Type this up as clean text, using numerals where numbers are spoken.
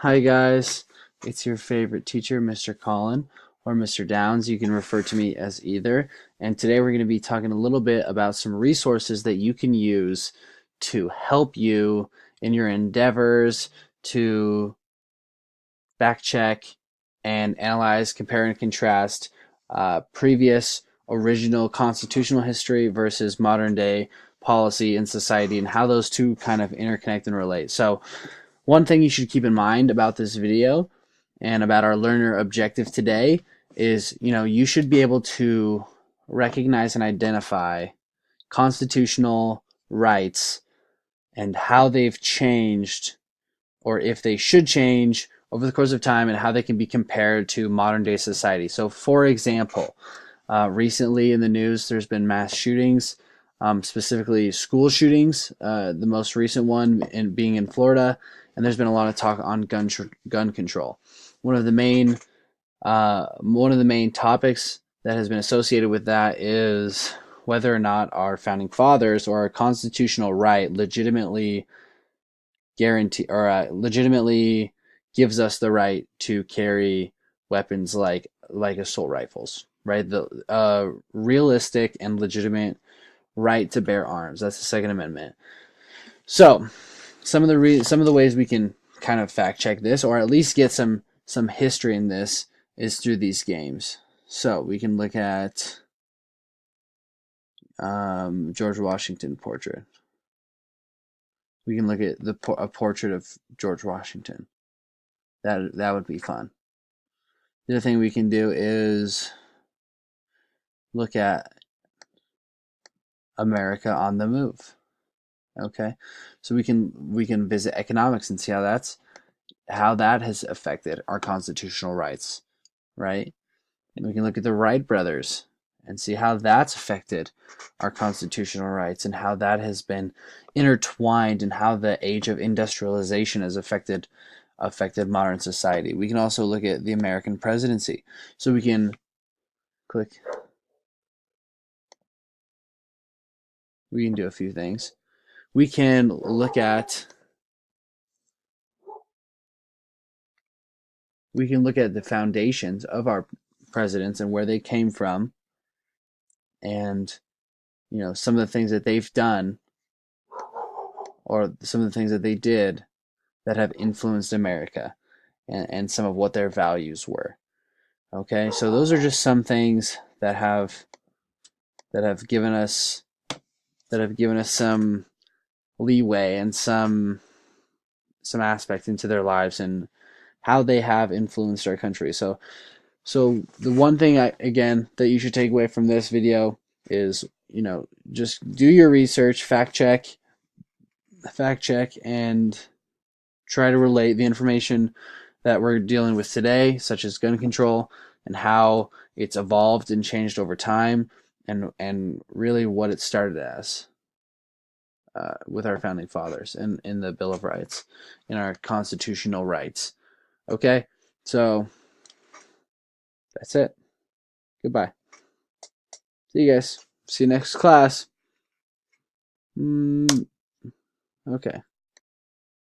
Hi guys, it's your favorite teacher, Mr. Collin, or Mr. Downs. You can refer to me as either. And today we're going to be talking a little bit about some resources that you can use to help you in your endeavors to fact check and analyze, compare, and contrast previous original constitutional history versus modern day policy and society, and how those two kind of interconnect and relate. So one thing you should keep in mind about this video and about our learner objective today is, you should be able to recognize and identify constitutional rights and how they've changed, or if they should change over the course of time, and how they can be compared to modern day society. So for example, recently in the news there's been mass shootings, specifically school shootings, the most recent one being in Florida, and there's been a lot of talk on gun control. One of the main topics that has been associated with that is whether or not our founding fathers or our constitutional right legitimately legitimately gives us the right to carry weapons like assault rifles, right? The realistic and legitimate right to bear arms. That's the Second Amendment. So some of the ways we can kind of fact check this, or at least get some history in this, is through these games. So we can look at George Washington portrait. We can look at a portrait of George Washington. That would be fun. The other thing we can do is look at America on the Move. Okay, so we can visit economics and see how that has affected our constitutional rights, right? And we can look at the Wright brothers and see how that's affected our constitutional rights, and how that has been intertwined, and how the age of industrialization has affected modern society. We can also look at the American presidency. So we can do a few things. We can look at the foundations of our presidents and where they came from, and some of the things that they've done, or some of the things that they did that have influenced America, and some of what their values were. Okay, so those are just some things that have given us some leeway and some aspect into their lives, and how they have influenced our country. So the one thing again that you should take away from this video is, just do your research, fact check, and try to relate the information that we're dealing with today, such as gun control, and how it's evolved and changed over time, and really what it started as, with our founding fathers, and in the Bill of Rights, in our constitutional rights. Okay, so that's it. Goodbye. See you guys. See you next class. Okay.